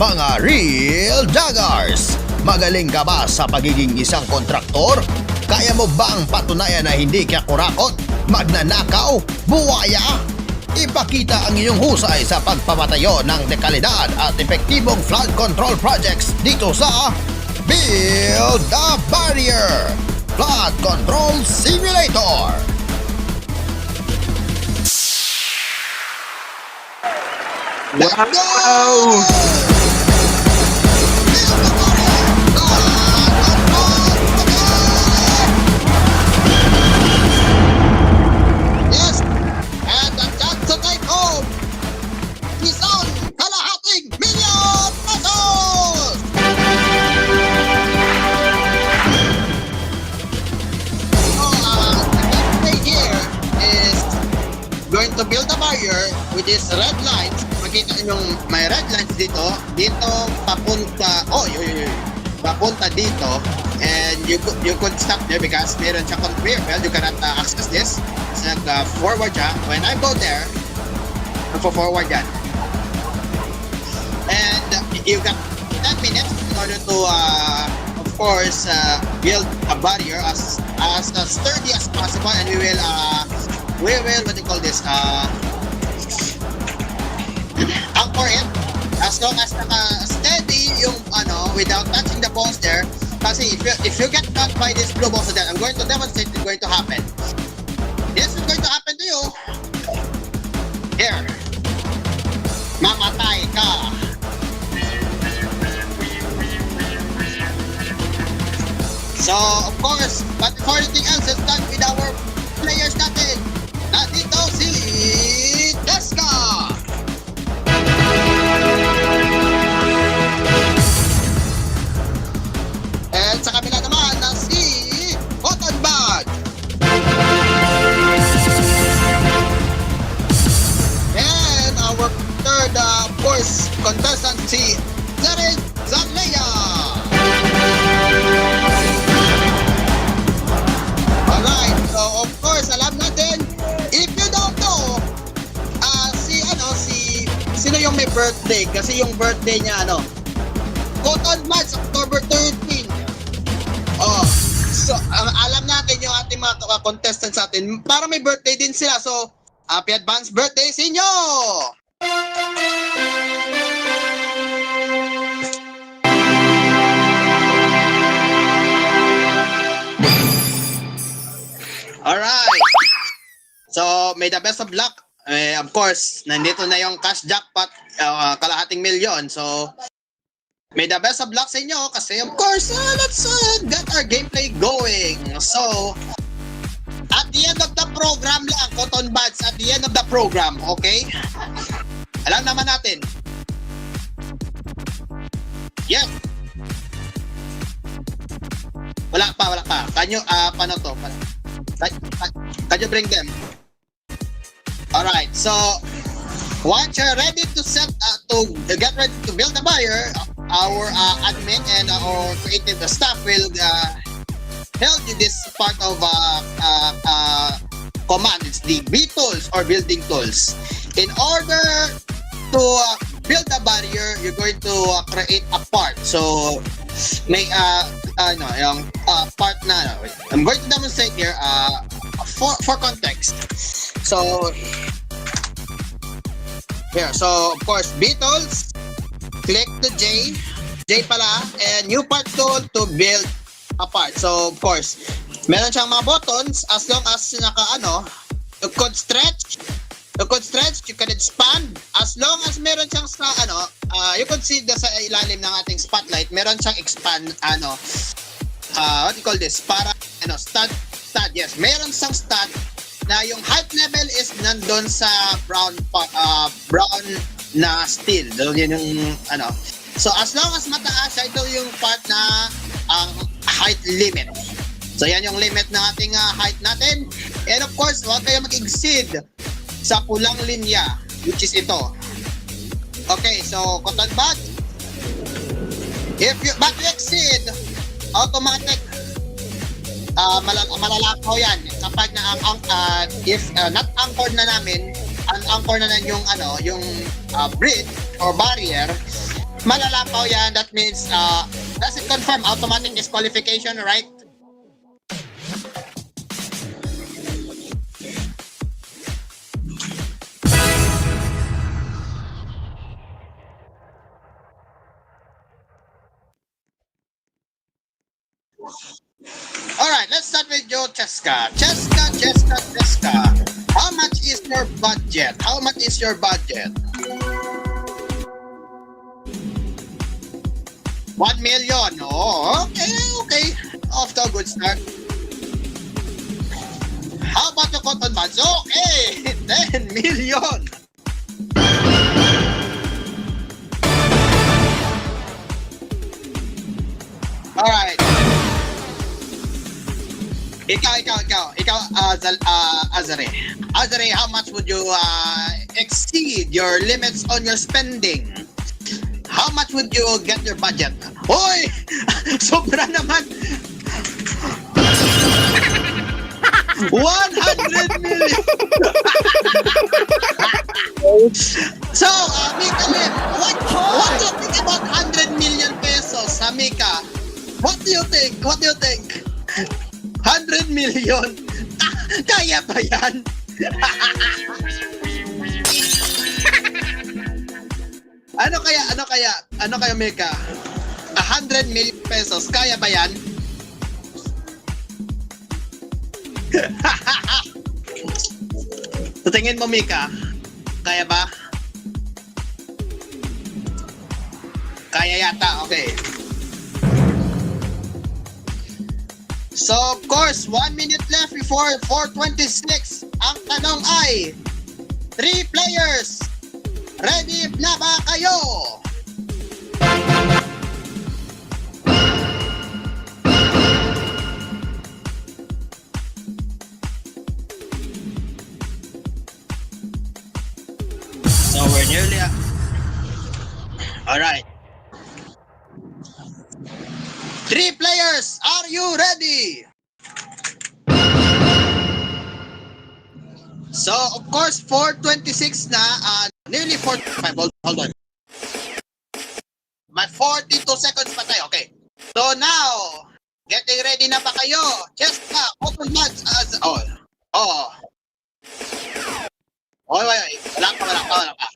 mga real daggers. Magaling ka ba sa pagiging isang kontraktor? Kaya mo bang patunayan na hindi ka kurakot, magnanakaw, buwaya? Ipakita ang iyong husay sa pagpapatayo ng dekalidad at epektibong flood control projects dito sa Build the Barrier Flood Control Simulator. Let's go! To build a barrier with these red lines. Makita nyo may red lines dito papunta papunta dito, and you could stop there because meron siya conveyor belt. You cannot access this. It's forward siya. When I go there, forward yan, and you got 10 minutes in order to of course build a barrier as sturdy as possible, and we will what do you call this, anchor it as long as naka-steady yung without touching the balls there. Kasi if you get caught by this blue balls, then I'm going to demonstrate it's going to happen. This is going to happen to you. Here. Mamatay ka. So, of course, but before anything else, let's start with our players natin. Nandito si Deska. And sa kabila naman na si Cotton Bud. And our third, of course, contestant si Zarin Zanleya. Alright, so of course, alam natin, if you don't know, sino yung may birthday? Kasi yung birthday niya, Cotton Buds, October 13. Oh, so, alam natin yung ating mga contestants natin, para may birthday din sila. So, happy advance birthday sa inyo! Alright. So, may the best of luck. Of course, nandito na yung cash jackpot, kalahating milyon. So, may the best of luck sa inyo kasi of course, let's get our gameplay going. So, at the end of the program lang, Cotton Buds, at the end of the program, okay? Alam naman natin. Yes. Wala pa. Kanyo, paano to? Can you bring them? Alright, so once you're ready to get ready to build the barrier, our admin and our creative staff will help you this part of command. It's the B tools or building tools. In order to build the barrier, you're going to create a part. So may yung part na I'm going to demonstrate here for context. So here, so of course B tools, click the J pala, and new part tool to build a part. So of course meron siyang mga buttons as long as you could stretch, you can expand, as long as meron siyang you could see sa ilalim ng ating spotlight, meron siyang expand what do you call this, para stud, yes, meron siyang stud na yung height level is nandun sa brown na steel. So yun yung so as long as mataas, ito yung part na ang height limit. So yan yung limit ng ating height natin. And of course, huwag kayo mag-exceed sa pulang linya, which is ito. Okay, so Cotton Bud, if you exceed, automatic malalakaw yan kapag if not anchored na namin, un-anchor na yung bridge or barrier, Malalapaw yan. That means, does it confirm automatic disqualification, right? Alright, let's start with Joe Cheska. Cheska. How much is your budget? How much is your budget? 1 million. Oh, okay. Off to a good start. How about the cotton buds? Okay, 10 million. Alright. Ikaw, Azare. Azare, how much would you exceed your limits on your spending? How much would you get your budget? Hoy! Sobra naman! 100 million! So, Mika Lim, what do you think about 100 million pesos, Mika? What do you think? 100 million? Kaya ba yan? Ano kaya, Mika? 100 million pesos, kaya ba yan? Sa tingin mo, Mika, kaya ba? Kaya yata, okay. So, of course, 1 minute left before 4:26. Ang tanong ay, 3 players, ready na ba kayo? So, we're nearly up. Alright. 3 players, are you ready? So, of course, 4:26 na, nearly 45, hold on. May 42 seconds pa tayo, okay. So now, getting ready na ba kayo? Cheska, open buds as, Wait, wala pa.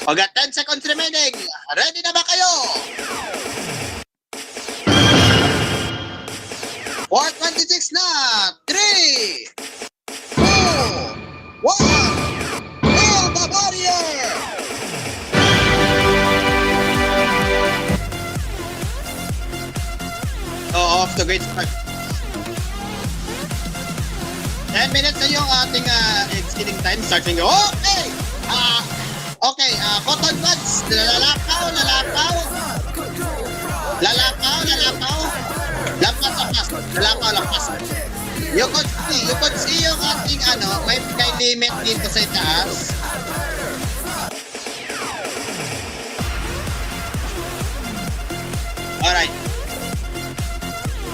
We got 10 seconds remaining. Ready na ba kayo? 4:26 na! 3, 2, 1, kill the barrier! Off the great start. 10 minutes na yung ating exceeding time. Starting go. Okay! Cotton buds. Lalakaw. Lampas. You could see yung ating may limit dito sa itaas. Alright.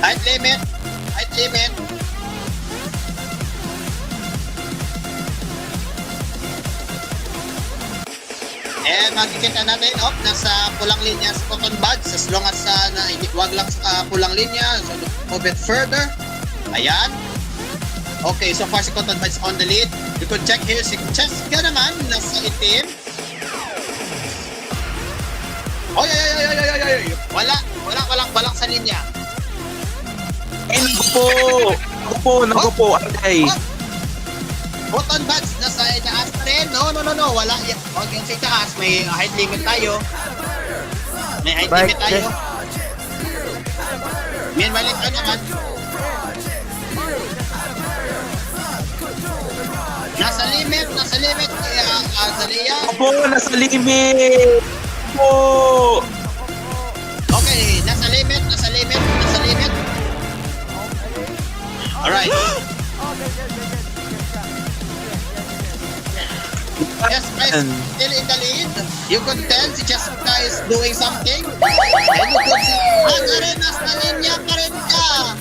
Height limit. Makikita natin, nasa pulang linya sa cotton buds. As long as wag lang sa pulang linya, so move it further. Ayan. Okay, so far si cotton buds on the lead. You could check here si Cheska naman, nasa itim. Walang sa linya. Naku po, Anday. Cotton buds, nasa itaas pa rin. No. Wala. Huwag yung sa itaas. May height limit tayo. Meanwhile, ito naman. Nasa limit. Zalia. Opo, nasa limit. Opo. Okay, nasa limit. Alright. Yes, guys, still in the lead. You could tell si Cheska is doing something. And you could see, Azare, nasa linya pa rin ka.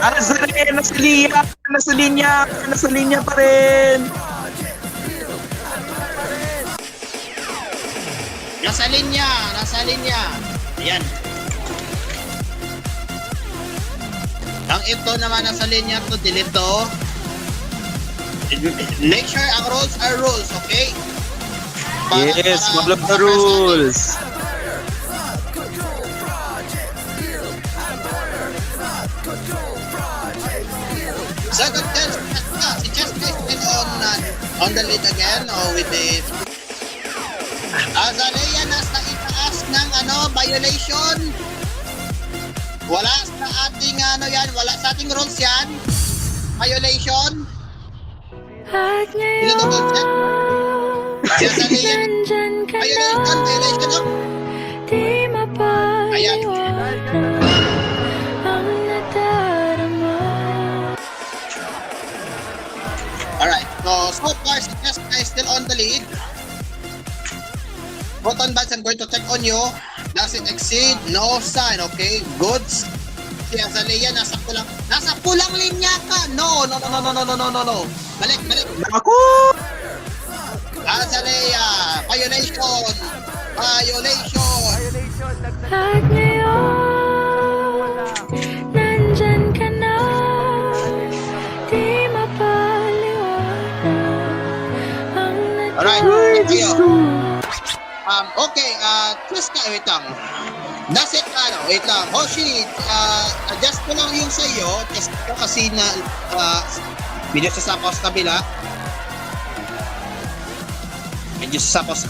Azare, nasa linya pa rin. Nasa linya. Ayan. Ang ito naman nasa linya to, delete to. Make sure ang rules are rules, okay? Yes, follow the rules. Second chance, si Chester is still on the lead again, with the Azalea nasa itaas ng violation. Wala sa ating wala sa ating rules yan. Violation. Double check. Si Azalea. Violation. Ayan. Alright, so far si Jessica is still on the lead. Button buds, I'm going to check on you. Does it exceed? No sign, okay? Goods. Si Azalea, nasa pulang linya ka. No. Balik. Ako! Azalea, violation. At ngayon, nandyan ka na, di mapaliwanag ang Alright, natural kayo. gusto. Okay, Jessica, wait lang. That's it, wait lang. Hoshi, adjust ko lang yung sa'yo. Test ko kasi na, medyo sasapaw sa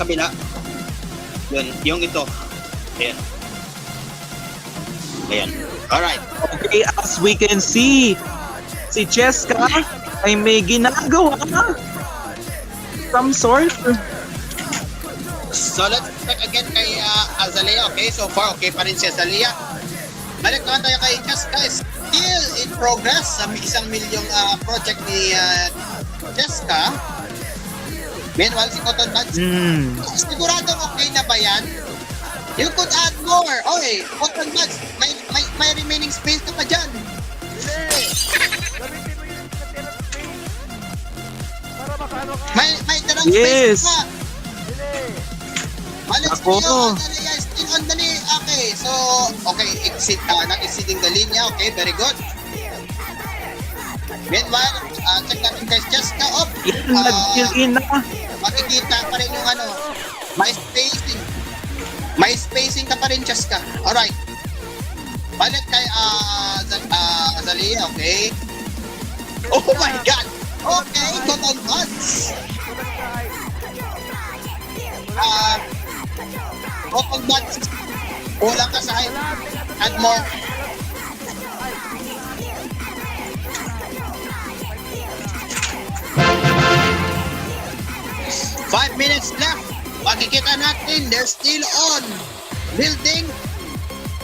kabila. Yun, yung ito. Ayan. Alright. Okay, as we can see, si Cheska ay may ginagawa. Some sort. So let's check again kay Azalea. Okay, so far okay pa rin si Azalea. Balik naman tayo kay Jessica. Still in progress sa 1 milyong project ni Jessica. Meanwhile, si Cotton Buds, siguradong okay na ba yan? You could add more. Okay, Cotton Buds, may remaining space na pa dyan. May darang Yes. space pa. Balik Ako. sa'yo, Azalea, still on the lead. Okay, so, not exceeding the linya. Okay, very good. Meanwhile, check natin kay Jessica. Yan, nag-fill in na. Makikita pa rin yung may spacing. May spacing ka pa rin, Jessica. Alright. Balik kay Azalea, okay? Oh my God! Okay, Cotton Buds. Cotton Buds. Kulang ka sa height. Add more. Five minutes left. Makikita natin, they're still on. Building.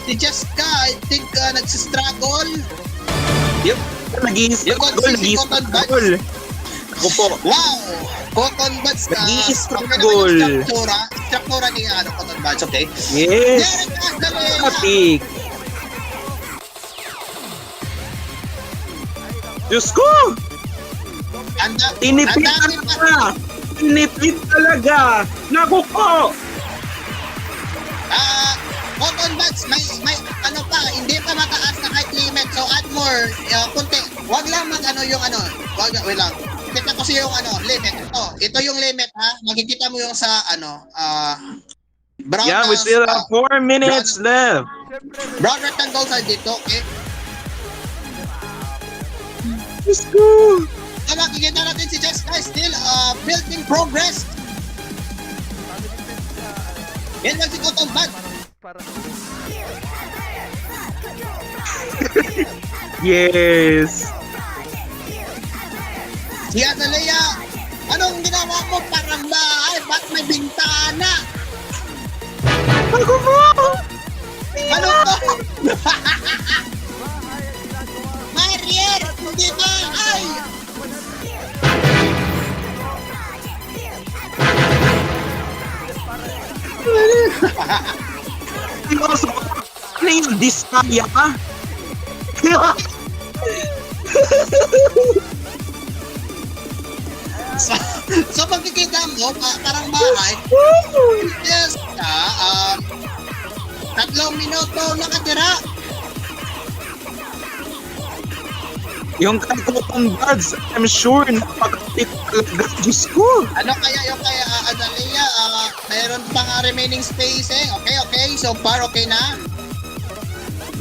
Si Jessica, I think nagsistruggle. Yep. Nag-i-struggle. Ako po. Wow! Cotton Buds ka. Nag-i-struggle. Struktura ni Cotton Buds, okay? Yes. Derek Azalea. Kapik. Diyos ko! Tinipid talaga! Tinipid talaga! Naku ko! Cotton Buds, may hindi pa mataas na height limit, so add more, kunti. Wag lang wait lang. Kita ko siya yung limit. Ito yung limit, ha? Makikita mo yung sa brown. Yeah, we still have 4 minutes left. Brown rectangle side dito, okay? Diyos ko! So makikita natin si Jessica still building progress. Yan lang si Cotton Buds. Yes! Si Azalea, anong ginawa mo? Parang bahay, ba't may bintana? Ako mo! Ano to? Marier, hindi ba? Ay! Ano yung diskaya ka? So pagkikita mo, parang bahay, yes, 3 minuto nakatira. Yung Cotton Buds, I'm sure napakapit talaga. Diyos ko. Ano kaya yung kaya Azalea, mayroon pang remaining space eh. Okay, so far okay na.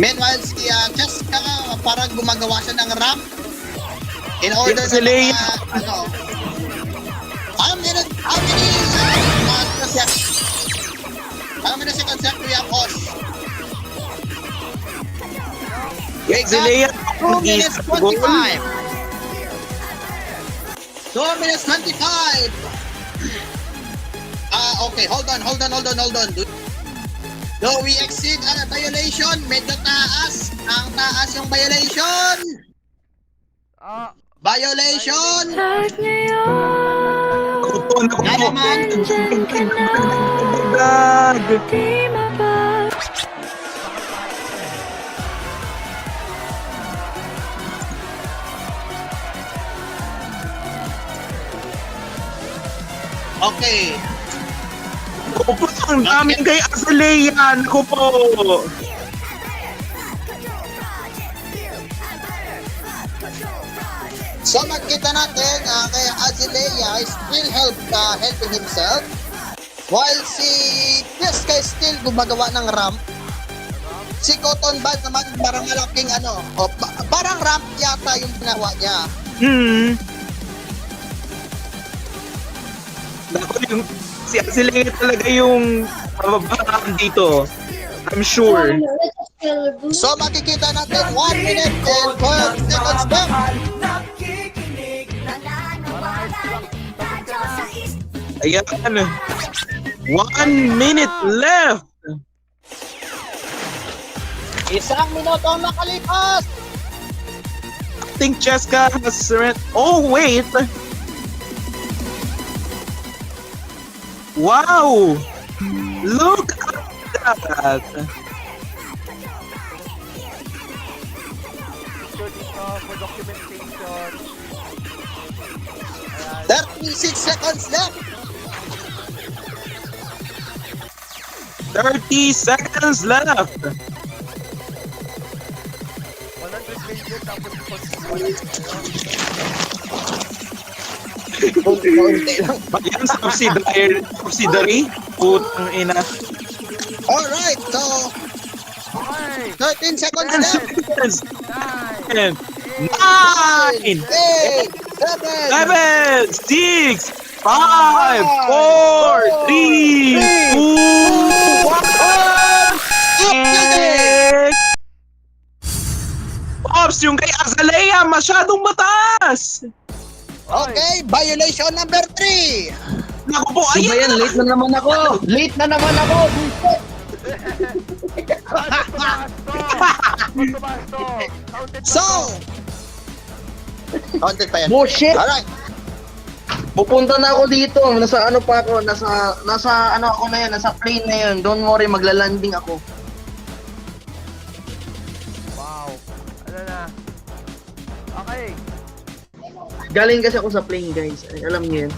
Meanwhile, si Cheska, parang gumagawa siya ng ramp. In order Si Leia. How many seconds left we have, Osh? We Si got Leia, 2 minutes goal. 25. 2 minutes 25. Okay, hold on. Do we exceed a violation? Medyo taas. Ang taas yung violation. Violation. At ngayon, Kuton ako. Yan naman. nandyan ka na. Gag. Di mabag. Okay. Ako po, ang daming kay Azalea. Ako po. So magkita natin kay Azalea is still helping himself while si Cheska is still gumagawa ng ramp. Si Cotton Bud naman parang malaking parang ramp yata yung ginawa niya. Naku, yung si Azalea talaga yung mababahan dito. I'm sure. So makikita natin 1 minute and 12 seconds left. Ayan. 1 minute left. 1 minuto ang nakalipas. I think Cheska has surrendered. Oh, wait. Wow. Look at that. 36 seconds left. 30 seconds left. Yan, subsidiary. Putang ina. Alright, so 13 seconds 10 left. seconds. 9, 8, 7, 7, 6, 5, 4, 3, 2, 1. Ops, yung kay Azalea, masyadong mataas. Okay, violation number 3. Naku po, Di ba yan? ayan. Late na naman ako! Late na naman ako! So, counted pa yan. Bullshit! Alright. Pupunta na ako dito. Nasa ano pa ako? Nasa ano ako na yan. Nasa plane na yun. Don't worry, maglalanding ako. Wow. Ano na? Okay. Galing kasi ako sa plane, guys. Ay, alam niyo yun.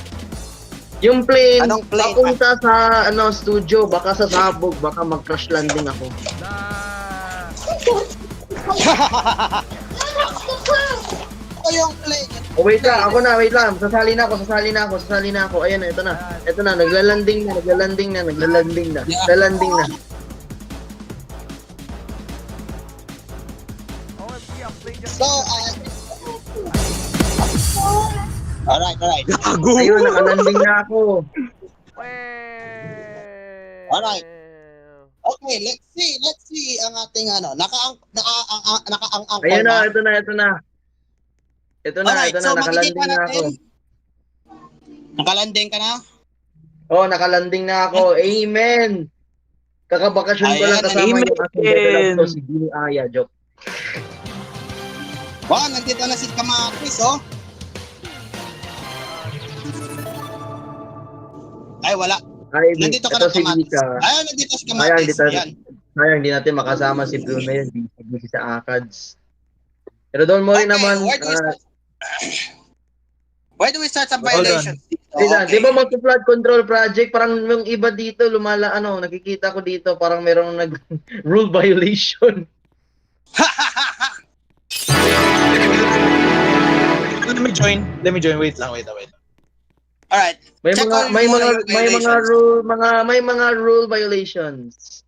Yung plane, Anong plane? papunta sa studio. Baka sasabog. Baka mag-crash landing ako. Na. Ito yung play. Oh, wait lang. Ako na, wait lang. Sasali na ako. Ayan, ito na. Ito na. Naglalanding na. Naglalanding na. OMG, ang play dyan. So, alright. Gago. Ayun, nakalanding na ako. Well. Alright. Okay, let's see ang ating nakaang-ang. Ayun na, ito na. Alright, so Nakalanding makikita na ako. natin. Nakalanding ka na? Oh, nakalanding na ako. Amen. Kakabakasyon ko lang Ayan, kasama amen. yung aking better love to, si Gini Aya, joke. Wow, nandito na si Kamatis, oh. Ay, wala. Ay, Nandito ka ito na, si Kamatis. Vika. Ayun, nandito si Sayang, Kamatis. Yan. hindi natin makasama si Bruno yun. Busy sa ACADS. Pero don't worry Okay, naman. Why do we start some Hold on. violations? Diba, di ba mag-flood control project, parang yung iba dito, nakikita ko dito, parang merong rule violation. Let me join. Wait lang. Alright. May Check mga all may your mga violations. may mga rule violations.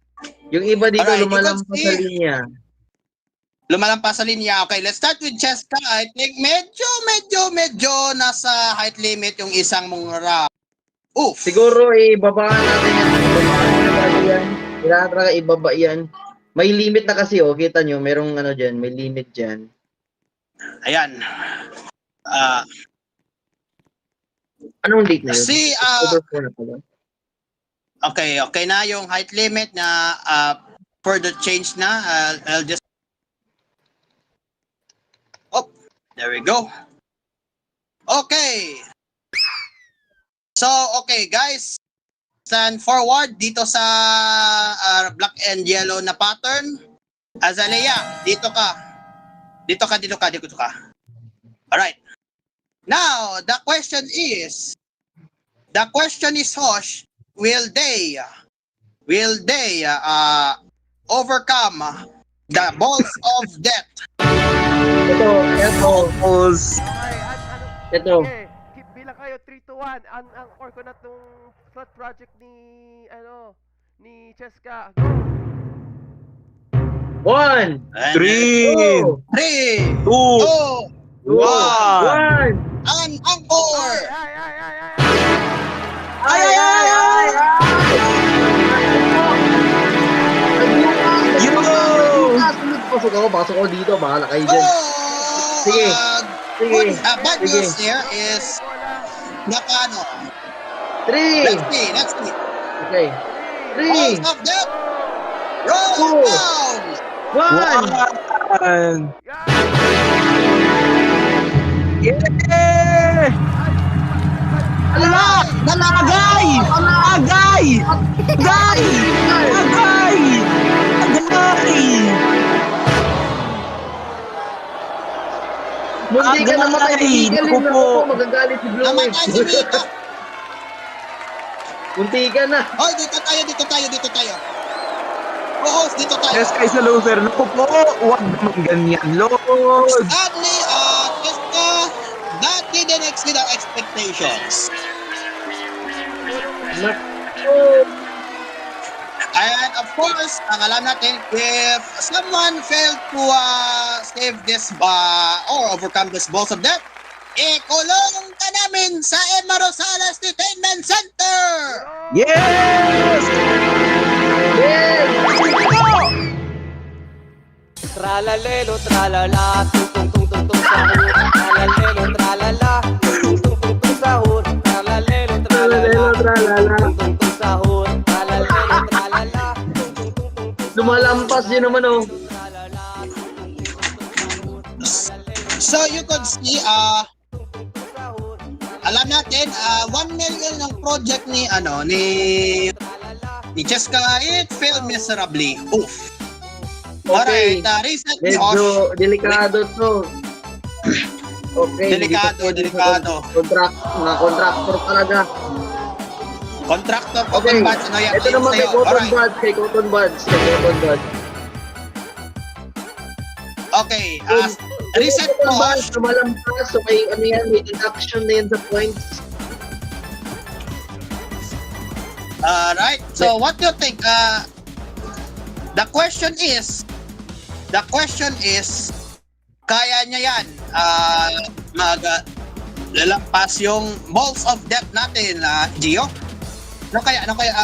Yung iba dito Alright, you can lumalampas sa see- linya. Lumalampas sa linya. Okay, let's start with Cheska. I think medyo nasa height limit yung isang mong round. Oof. Siguro ibabaan natin yan. Ibabaan natin yan. Kailangan talaga ibaba yan. May limit na kasi kita nyo, merong diyan, may limit diyan. Ayan. Anong date na yun? See, October 4 na pala. okay na yung height limit na further change na. I'll just there we go. Okay. So, okay guys. Stand forward dito sa black and yellow na pattern. Azalea, dito ka. Dito ka. Alright. Now, the question is, Hosh, will they overcome the balls of death? Ito. Balls. Okay, Ito. Okay, bilang kayo 3-1. Ang core ko na tong flood project ni Cheska. Go! 1, 3, 2, 3, 2, 2, 1. 1. ang encore! Ay! Yo! Pasok ako dito, bahala kayo dyan. Sige. Sige. Bad Sige. news here is nakano. 3. Let's see. Okay. 3, Balls of death. Roll 2, down. 1. 1. Yeah! Ala! Nalagay! Nalagay! Nalagay! Nalagay! Nalagay! Munti ka na matay. Agay! Galing Naku na po. ako. Magagalit si Blue Namatay si Wave. Mika. Munti ka na. Hoy, dito tayo. Co-host, dito tayo. Yes, kay sa loser. Naku po, huwag naman ganyan, Lord. Sadly, Cheska, that didn't exceed our expectations. Naku. And of course, ang alam natin, if someone failed to save this or overcome this balls of death, ikulong ka namin sa Emma Rosales Entertainment Center! Yes! Yes! Tralalelo, tralala, tung tung tung tung tung sahur. Tralalelo, tralala, tung tung tung tung sahur. Tralalelo, tralala, Tralala. tung tung tung sahur. Tralalelo, tralala, tung tung tung tung Lumalampas yun naman oh. So you could see, alam natin, 1 million ng project ni Cheska, it failed miserably. Oof. Okay. Alright, recently, Medyo delikado to. Okay. Delikado. Contractor talaga. Contractor, Okay. cotton buds, ano yan? Ito naman kay Sa'yo. Cotton Alright. Buds. Okay, reset Cotton mo, Buds, lumalampas. So may may deduction na yan sa points. Alright, so what do you think? The question is, kaya niya yan lalampas yung balls of death natin, Gio? Ano kaya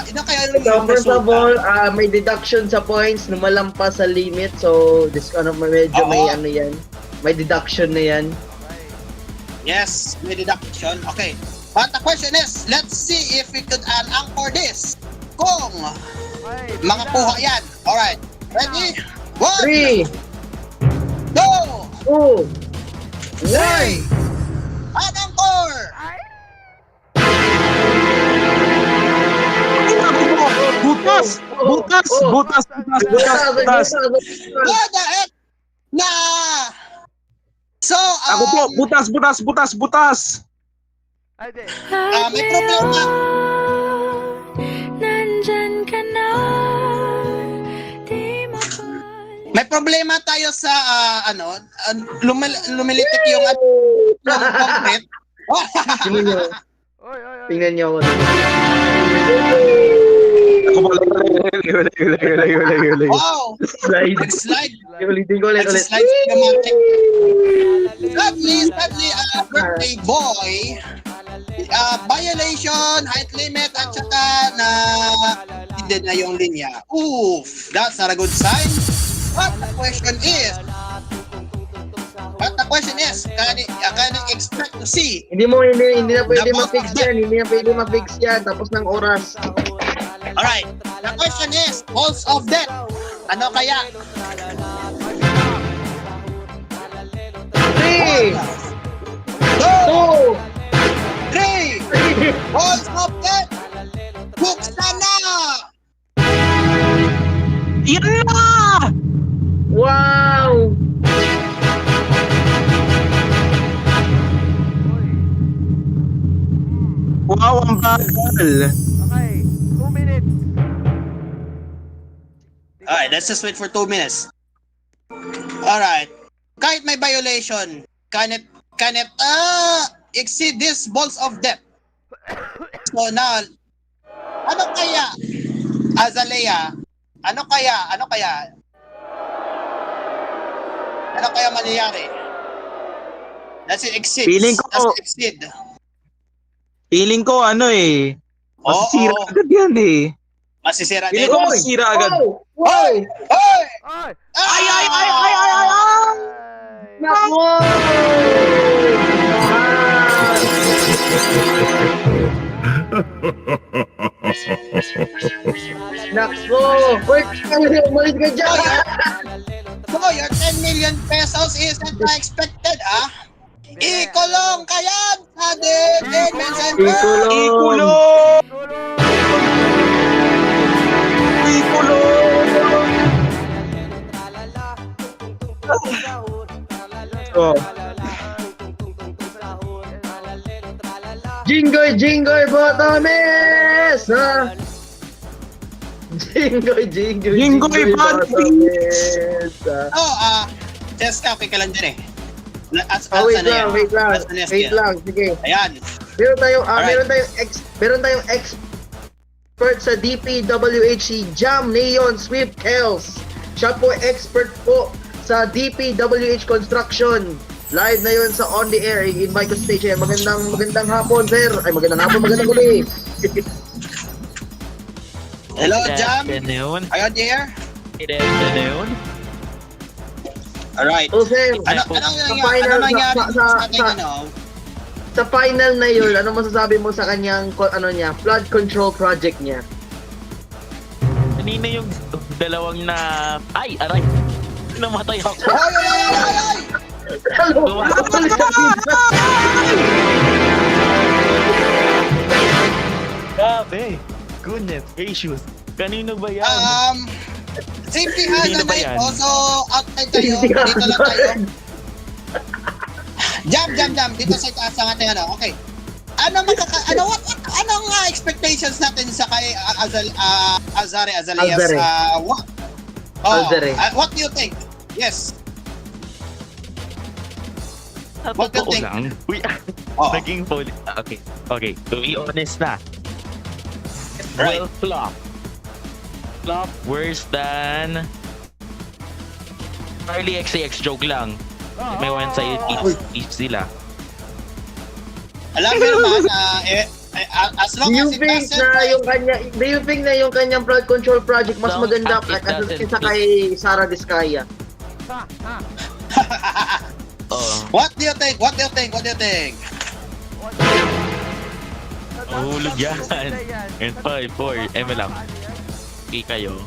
So, first of all, may deduction sa points, lumalampas sa limit. So, medyo may Oo. yan. May deduction na yan. Yes, may deduction. Okay. But the question is, let's see if we could anchor this. Kung makakuha yan. Alright. Ready? 1, 3, 2, 2, 1. anchor! Butas! Butas! What the heck? Na! So, Ako po, butas! Ay, di. May problema. Nandyan ka na. Di mapal. May problema tayo sa lumilitik yung concrete. Tingnan nyo. Oy, oy, oy. Tingnan nyo ako. Ako pala. Uli. Wow! Slide. Nag-slide. Ulitin ko ulit. Nag-slide sa matik. Sadly, birthday boy. Violation, height limit, at saka na hindi na yung linya. Oof! That's not a good sign. But the question is, can I expect to see? Hindi na pwede ma-fix yan. Hindi na pwede ma-fix yan. Tapos ng oras. Alright, the question is, balls of death. Ano kaya? 3, 2, 3! Balls of death! Buksan na! Yan na! wow! Wow, ang bagal. Okay, 2 minutes. Alright, let's just wait for 2 minutes. Alright. Kahit may violation, can it exceed these balls of death? So now, ano kaya, Azalea, ano kaya mangyayari? Does it exceed? Feeling ko- Does it exceed? Feeling ko masisira Oo. agad yan eh. Masisira Feeling din. ko masisira agad. Wow! Hoy! Hoy! Ay! Ay! Nako! Nako! Wait, umalis ka dyan! So, your 10 million pesos isn't expected, ah? Ikulong kayo sa David Center! Ikulong! Ikulong! Oh. Jingoy Botones! Ha? Jingoy Botones! ha? Oh, Jessica, okay ka lang dyan eh. Wait lang, sige. Ayan. Meron tayong Alright. meron tayong expert sa DPWH, Jam Neon Sweep Kels. Siya po expert po sa DPWH Construction. Live na yun sa On The Air. I-invite ko sa station. Magandang hapon, sir. Ay, magandang gabi. Hello, Jam. Afternoon. Are you there? Good afternoon. Alright. So, sir, Ano nangyari sa ating sa final na yun, ano masasabi mo sa kanyang flood control project niya? Kanina yung dalawang ay, aray! Namatay ako. Ay! Hello! Grabe! Goodness gracious! Kanino ba yan? Safety Sino ba hazard yan? also outside tayo. Dito lang tayo. Jam. Dito sa taas ang ating ano. Okay. Anong expectations natin sa kay Azarias? Alzare. Alzare. What do you think? Yes. Sa what do you totoo think? lang. Uy, Oo. naging Okay. To be honest na. Right. Well, flop worse than Charlie XCX joke lang. May one side each sila. Alam mo naman, as long Do you as it think doesn't na yung kanyang flood control project mas No, maganda it doesn't. kaysa kay Sara Diskaya? Oh, What do you think? hulog yan. And 5, 4, lang. Okay kayo.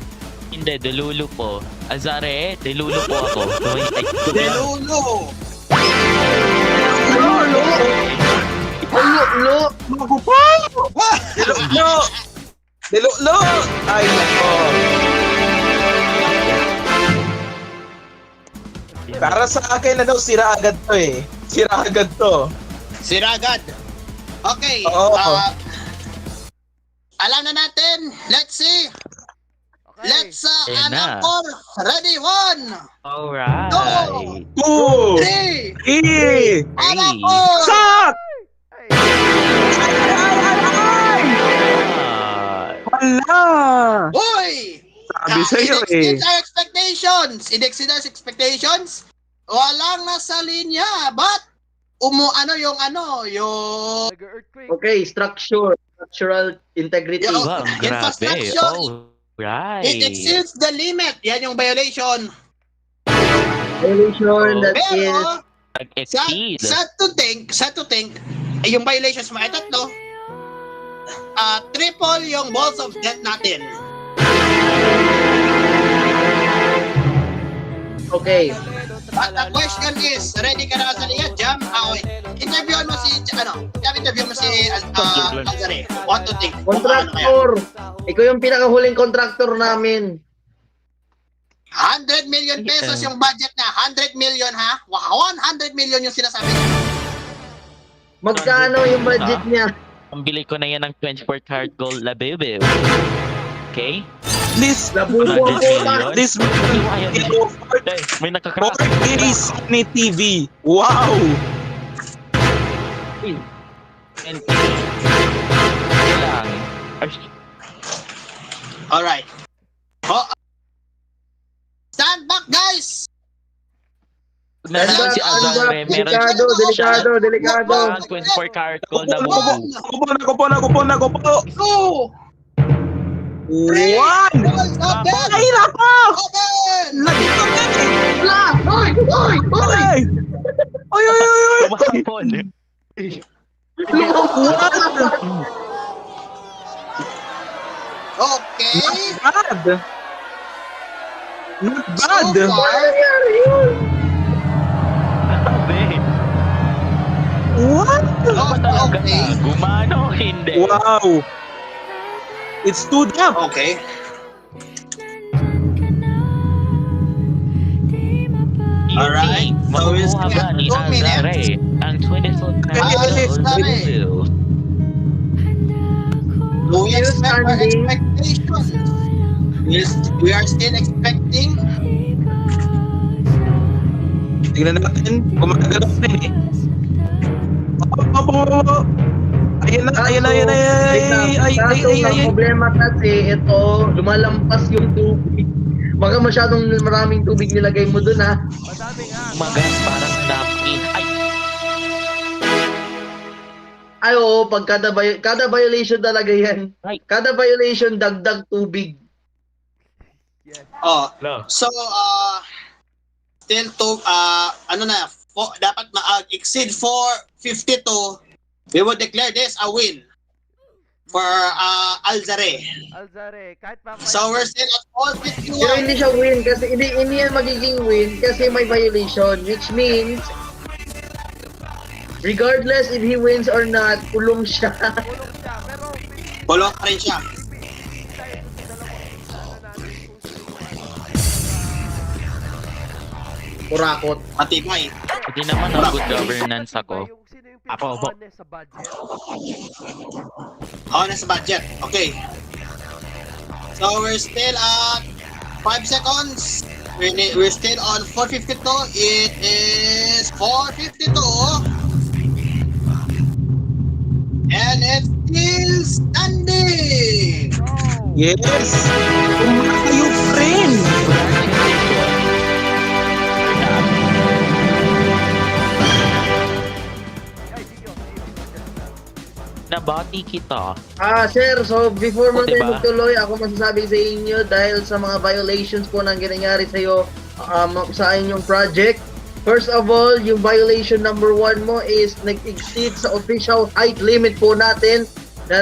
Hindi, delulu po. Azare, delulu po ako. Delulu! Lo! Diluklo! Ay, nako. Para sa akin, sira agad to eh. Sira agad to. Siragad! Okay. Oo. Alam na natin. Let's see. Okay. Let's Ayan na. anchor. Ready? 1, Alright. 2, 3. 3, Anchor. sak! Ay, Wala! Uy! Sabi sa'yo It eh. exceeds our expectations. It exceeds our expectations. Walang nasa linya. But, yung nag-earthquake. Okay, structural integrity. Yo. Wow, ang grabe. Infrastructure. Alright. it exceeds the limit. Yan yung violation. Violation that is Pero, Nag-exceed. sad to think, yung violations mo ay tatlo. Triple yung balls of death natin. okay. But the question is, ready ka na sa liya, Jam? Interviewin mo si, interview mo si Alzare. What to think? Contractor. Ikaw yung pinakahuling contractor namin. 100 million pesos yung budget na. 100 million ha? 100 million yung sinasabi niya. Magkano yung budget niya? Ang bili ko na yan ng 24 karat gold labibiw. Okay? This, Nabubuo ang puta. this May 4 nakakras. days ni TV. Wow! And lang. Alright. Stand back, guys! Meron si Azare. Meron Delikado. ang 24 karat gold na bubu. Kupo. 2! 1! Open! Ay, nako! Open! Ay! Ay! Kumahapon. Okay. Bad! Not So bad! far, Sabi. What? Talaga. okay. Gumano o hindi? Wow! It stood up! Okay. Alright, so we'll Makukuha see ba at ni 2 minutes. Azare ang 24 karat gold labibiw? Do we expect our Standing. expectations? We are still expecting. Tingnan natin. Gumagalaw na eh. Opo. Ayan na. Ang problema kasi ito, lumalampas yung tubig. Baka masyadong maraming tubig nilagay mo dun ha. Madami nga. Magas parang napkin. Ay, Ay oo, pag kada violation talaga yan. Right. Kada violation, dagdag tubig. Yes. Oh, no. so still to dapat exceed 452. We would declare this a win for Alzare. Alzare, kahit pa So we're still at Pero 451. hindi siya win kasi hindi yan magiging win kasi may violation, which means regardless if he wins or not, kulong siya. tulong siya. Pero Bulok pa rin siya. Kurakot. Matibay. Hindi naman ang good governance ako. Sino yung Apo. pinaka-honest sa budget? Honest budget. Okay. So we're still at 5 seconds. We're still on 452. It is 452. And it's still standing. No! Yes! Kumakayo, friend! Ay, Dio. Nabati kita. Sir, so before mo O, diba? tayo magtuloy, ako masasabi sa inyo dahil sa mga violations po nang ginangyari sa iyo sa inyong project. First of all, yung violation number 1 mo is nag-exceed sa official height limit po natin na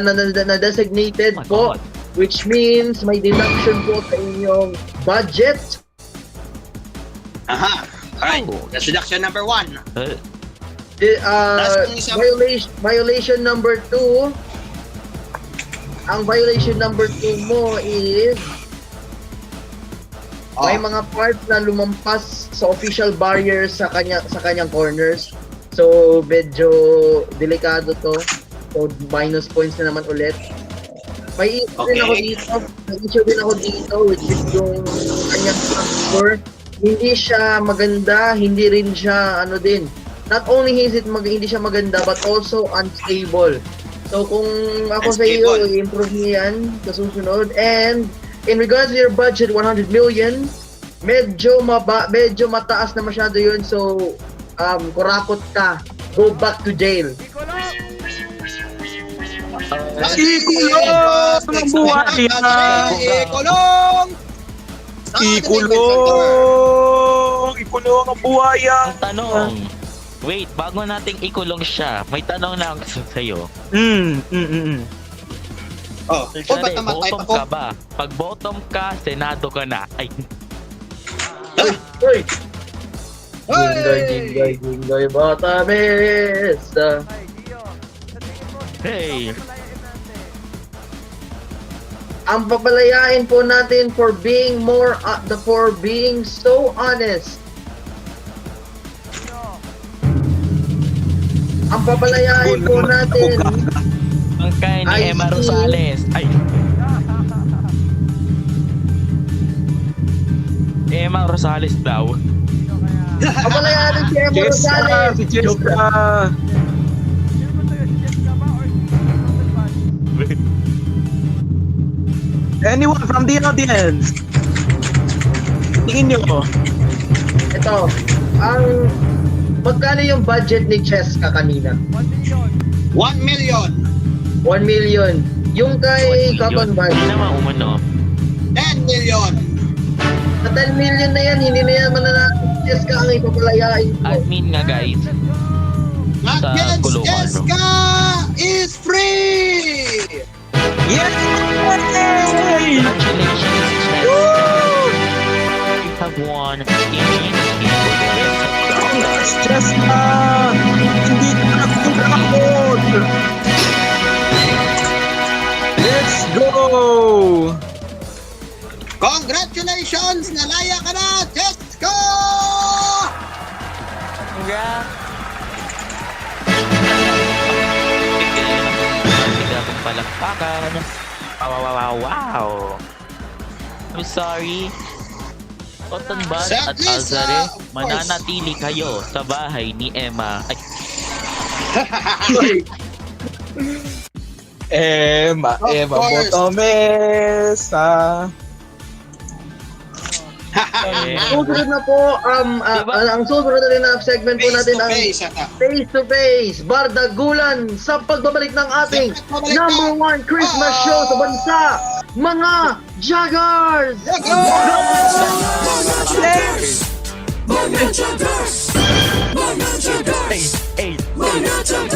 designated Oh my po, God. which means may deduction po sa inyong budget. Aha. Alright. Oh. That's deduction number 1. The, That's yung violation number 2, ang violation number 2 mo is may mga parts na lumampas sa official barriers sa kanyang corners. So medyo delikado to. So, minus points na naman ulit. May issue din ako Okay. dito. May issue din ako dito, which is yung kanyang score. Hindi siya maganda, hindi rin siya ano din. Not only hindi siya maganda, but also unstable. So kung ako sa iyo, Unstable. i-improve niyo yan sa susunod. And in regards to your budget, 100 million, medyo mataas na masyado yun. So, kurakot ka. Go back to jail. Ikulong ang buhaya! Ikulong! Ikulong ang buhaya! Ang tanong, wait, bago nating ikulong siya, may tanong na ako sa'yo. Oh, ba't Sorry, namatay bottom ako? ka ba? Pag bottom ka, senado ka na. Ay, Uy! Hey! Jingoy, bata besta. Ay, Gio. Sa tingin mo, Hey. Ang papalayain po natin for being so honest. Ang papalayain po natin ang kaya ni Ay, Emma si- Rosales. Ay. Emma Rosales daw. papalayain natin si Emma Jessica! Rosales. Si Jessica! Sino ba sa'yo? Si Jessica ba or si Roman Vaz? Anyone from the audience? Tingin nyo. Ito, magkano yung budget ni Cheska kanina? 1 million. 1 million! 1 million. Yung kay Cotton Bud, Hindi naman umano. 10 million! sa 10 million na yan, hindi na yan mananakit si Cheska ang ipapalayain ko. Admin nga guys. Sa Against kulungan, no? Jessica is free! Yes! Congratulations, Chess. You have won immunity for the rest of the Congrats, Jessica! Hindi ka nagkurakot! Let's go! Congratulations! Nalaya ka na, Jessica! Congrats! Kailangan palakpakan. Wow! I'm sorry. Cotton Bud Sir, at please, Alzare, of course. mananatili kayo sa bahay ni Emma. Ay, Emma, Of Emma course. Botomes! Susunod na po, ang susunod na rin na segment po Face natin to ang face, ata. face to face, bardagulan sa pagbabalik ng ating Pagbabalik number na. 1 Christmas show sa bansa, mga Jaggers! Jessica! Yes!